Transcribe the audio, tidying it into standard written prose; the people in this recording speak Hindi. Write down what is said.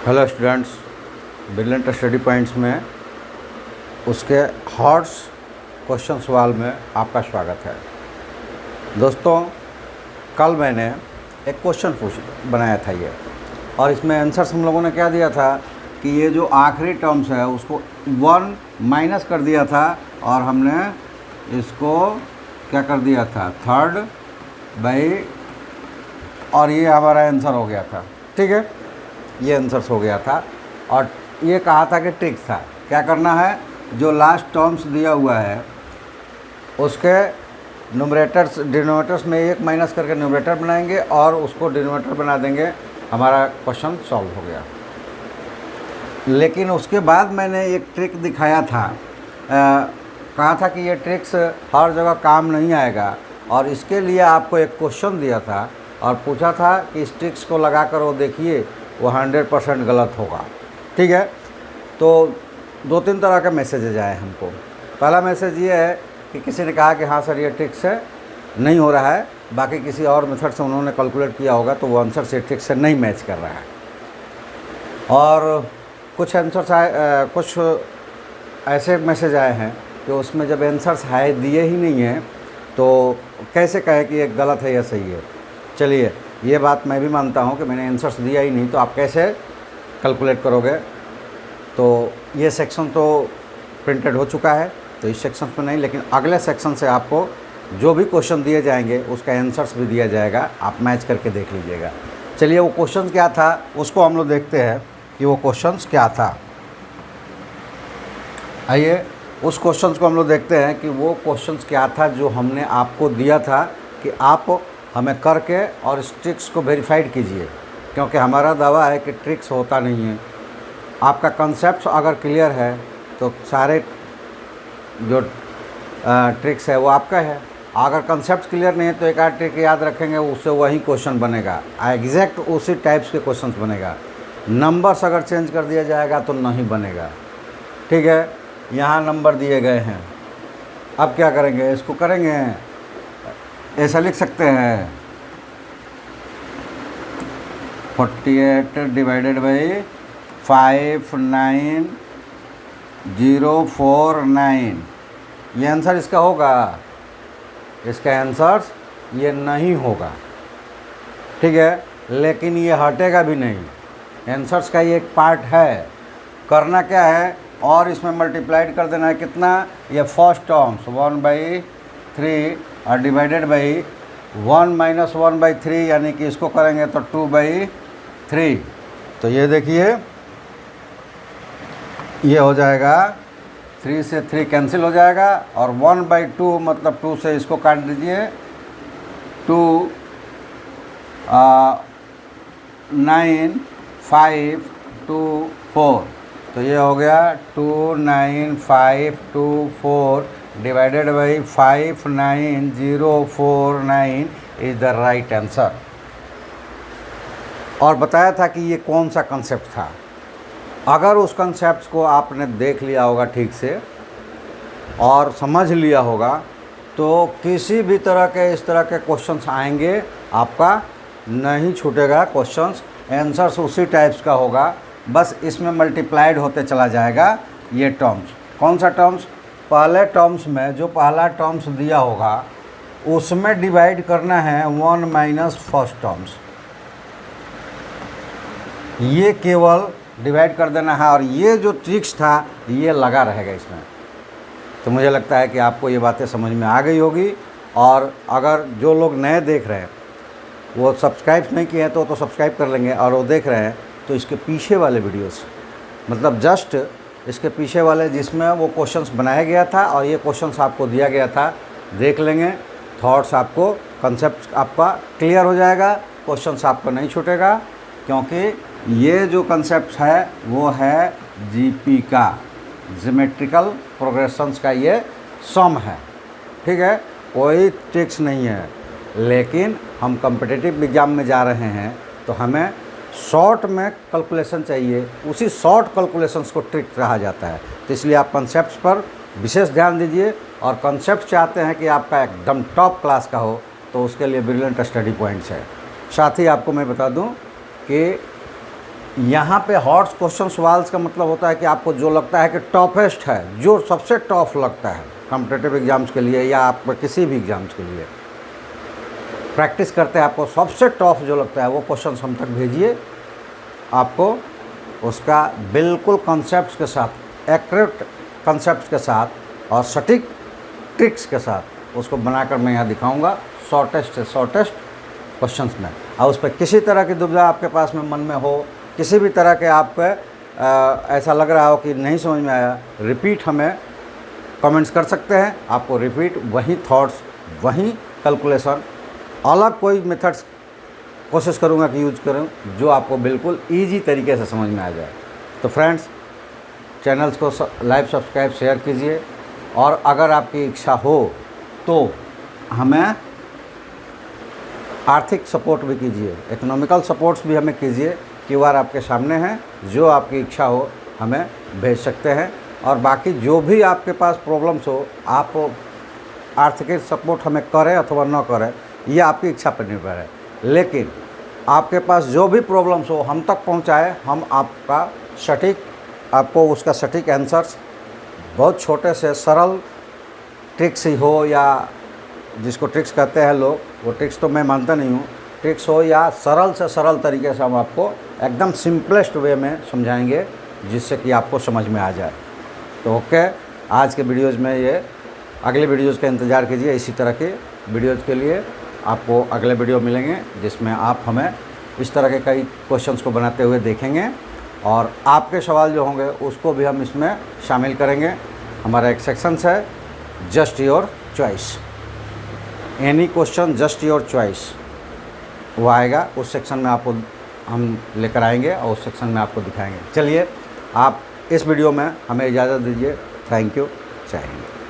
Hello students, brilliant study points में उसके हॉट्स क्वेश्चन सवाल में आपका स्वागत है। दोस्तों, कल मैंने एक क्वेश्चन बनाया था ये, और इसमें आंसर्स हम लोगों ने क्या दिया था कि ये जो आखिरी टर्म्स है उसको 1 माइनस कर दिया था और हमने इसको क्या कर दिया था, 3 बाई, और ये हमारा आंसर हो गया था। ठीक है, ये आंसर्स हो गया था। और ये कहा था कि ट्रिक था, क्या करना है, जो लास्ट टर्म्स दिया हुआ है उसके न्यूमरेटर्स डिनोमिनेटर्स में 1 माइनस करके न्यूमरेटर बनाएंगे और उसको डिनोमिनेटर बना देंगे, हमारा क्वेश्चन सॉल्व हो गया। लेकिन उसके बाद मैंने एक ट्रिक दिखाया था, कहा था कि ये ट्रिक्स हर जगह काम नहीं आएगा, और इसके लिए आपको एक क्वेश्चन दिया था और पूछा था कि इस ट्रिक्स को लगा कर वो देखिए, वो 100% गलत होगा। ठीक है, तो 2-3 तरह के मैसेजेज आए हमको। पहला मैसेज ये है कि किसी ने कहा कि हाँ सर ये ट्रिक से नहीं हो रहा है, बाकी किसी और मेथड से उन्होंने कैलकुलेट किया होगा तो वो आंसर से ट्रिक से नहीं मैच कर रहा है। और कुछ आंसर्स आए, कुछ ऐसे मैसेज आए हैं कि उसमें जब आंसर्स है दिए ही नहीं हैं तो कैसे कहे कि ये गलत है या सही है। चलिए, ये बात मैं भी मानता हूँ कि मैंने आंसर्स दिया ही नहीं तो आप कैसे कैलकुलेट करोगे। तो ये सेक्शन तो प्रिंटेड हो चुका है, तो इस सेक्शन में नहीं, लेकिन अगले सेक्शन से आपको जो भी क्वेश्चन दिए जाएंगे उसका आंसर्स भी दिया जाएगा, आप मैच करके देख लीजिएगा। चलिए, वो क्वेश्चन क्या था उसको हम लोग देखते हैं कि वो क्वेश्चन क्या था। आइए उस क्वेश्चन को हम लोग देखते हैं कि वो क्वेश्चन क्या था जो हमने आपको दिया था कि आप हमें करके और इस ट्रिक्स को वेरीफाइड कीजिए, क्योंकि हमारा दावा है कि ट्रिक्स होता नहीं है। आपका कंसेप्ट अगर क्लियर है तो सारे जो ट्रिक्स है वो आपका है। अगर कंसेप्ट क्लियर नहीं है तो एक आध ट्रिक याद रखेंगे, उससे वही क्वेश्चन बनेगा, एग्जैक्ट उसी टाइप्स के क्वेश्चन बनेगा। नंबर्स अगर चेंज कर दिया जाएगा तो नहीं बनेगा। ठीक है, यहाँ नंबर दिए गए हैं, अब क्या करेंगे, इसको करेंगे, ऐसा लिख सकते हैं 48 डिवाइडेड बाई 59049, ये आंसर इसका होगा। इसका आंसर ये नहीं होगा। ठीक है, लेकिन ये हटेगा भी नहीं, आंसर्स का ये एक पार्ट है। करना क्या है, और इसमें मल्टीप्लाइड कर देना है कितना, ये फर्स्ट टर्म्स 1/3 और डिवाइडेड बाई 1 माइनस 1/3, यानी कि इसको करेंगे तो 2/3। तो ये देखिए, ये हो जाएगा, 3 से 3 कैंसिल हो जाएगा, और 1/2 मतलब 2 से इसको काट दीजिए, 2 9 5 2 4, तो ये हो गया 29524 divided by 59049 is the right answer. और बताया था कि ये कौन सा कंसेप्ट था। अगर उस कंसेप्ट को आपने देख लिया होगा ठीक से और समझ लिया होगा तो किसी भी तरह के इस तरह के क्वेश्चंस आएंगे, आपका नहीं छूटेगा क्वेश्चंस, आंसर्स उसी टाइप्स का होगा, बस इसमें मल्टीप्लाइड होते चला जाएगा ये टर्म्स। कौन सा टर्म्स, पहले टर्म्स में जो पहला टर्म्स दिया होगा उसमें डिवाइड करना है 1 माइनस फर्स्ट टर्म्स, ये केवल डिवाइड कर देना है, और ये जो ट्रिक्स था ये लगा रहेगा इसमें। तो मुझे लगता है कि आपको ये बातें समझ में आ गई होगी। और अगर जो लोग नए देख रहे हैं वो सब्सक्राइब नहीं किए हैं तो सब्सक्राइब कर लेंगे, और वो देख रहे हैं तो इसके पीछे वाले वीडियोस, मतलब जस्ट इसके पीछे वाले जिसमें वो क्वेश्चंस बनाया गया था और ये क्वेश्चंस आपको दिया गया था, देख लेंगे, थॉट्स आपको, कंसेप्ट आपका क्लियर हो जाएगा, क्वेश्चंस आपको नहीं छूटेगा, क्योंकि ये जो कंसेप्ट है वो है जीपी का, ज्योमेट्रिकल प्रोग्रेशंस का ये सम है। ठीक है, कोई ट्रिक्स नहीं है, लेकिन हम कॉम्पिटिटिव एग्जाम में जा रहे हैं तो हमें शॉर्ट में कैलकुलेशन चाहिए, उसी शॉर्ट कैलकुलेशंस को ट्रिक कहा जाता है। तो इसलिए आप कॉन्सेप्ट्स पर विशेष ध्यान दीजिए, और कॉन्सेप्ट चाहते हैं कि आपका एकदम टॉप क्लास का हो तो उसके लिए ब्रिलियंट स्टडी पॉइंट्स है। साथ ही आपको मैं बता दूं कि यहाँ पे हॉट क्वेश्चन सवाल्स का मतलब होता है कि आपको जो लगता है कि टॉपेस्ट है, जो सबसे टफ लगता है कॉम्पिटिटिव एग्ज़ाम्स के लिए या आप किसी भी एग्ज़ाम्स के लिए प्रैक्टिस करते हैं, आपको सबसे टफ जो लगता है वो क्वेश्चन हम तक भेजिए। आपको उसका बिल्कुल कॉन्सेप्ट्स के साथ, एक्यूरेट कॉन्सेप्ट्स के साथ और सटीक ट्रिक्स के साथ उसको बनाकर मैं यहाँ दिखाऊंगा शॉर्टेस्ट से शॉर्टेस्ट क्वेश्चंस में। और उस पर किसी तरह की दुविधा आपके पास में मन में हो, किसी भी तरह के आपको ऐसा लग रहा हो कि नहीं समझ में आया, रिपीट हमें कमेंट्स कर सकते हैं। आपको रिपीट वही थॉट्स, वही कैलकुलेशन, अलग कोई मेथड्स कोशिश करूँगा कि यूज करूँ जो आपको बिल्कुल ईजी तरीके से समझ में आ जाए। तो फ्रेंड्स, चैनल्स को लाइक, सब्सक्राइब, शेयर कीजिए और अगर आपकी इच्छा हो तो हमें आर्थिक सपोर्ट भी कीजिए, इकोनॉमिकल सपोर्ट्स भी हमें कीजिए। QR आपके सामने है, जो आपकी इच्छा हो हमें भेज सकते हैं। और बाकी जो भी आपके पास प्रॉब्लम्स हो, आप आर्थिक सपोर्ट हमें करें अथवा न करें, ये आपकी इच्छा पर निर्भर है। लेकिन आपके पास जो भी प्रॉब्लम्स हो हम तक पहुंचाए, हम आपका सटीक, आपको उसका सटीक आंसर्स बहुत छोटे से सरल ट्रिक्स ही हो, या जिसको ट्रिक्स कहते हैं लोग, वो ट्रिक्स तो मैं मानता नहीं हूँ, ट्रिक्स हो या सरल से सरल तरीके से हम आपको एकदम सिंपलेस्ट वे में समझाएंगे जिससे कि आपको समझ में आ जाए। तो ओके, आज के वीडियोज़ में ये, अगले वीडियोज़ का इंतज़ार कीजिए। इसी तरह के वीडियोज़ के लिए आपको अगले वीडियो मिलेंगे जिसमें आप हमें इस तरह के कई क्वेश्चंस को बनाते हुए देखेंगे और आपके सवाल जो होंगे उसको भी हम इसमें शामिल करेंगे। हमारा एक सेक्शंस है just your choice, any question just your choice, वो आएगा। उस सेक्शन में आपको हम लेकर आएंगे और उस सेक्शन में आपको दिखाएंगे। चलिए, आप इस वीडियो में हमें इजाज़त दीजिए। थैंक यू, जय हिंद।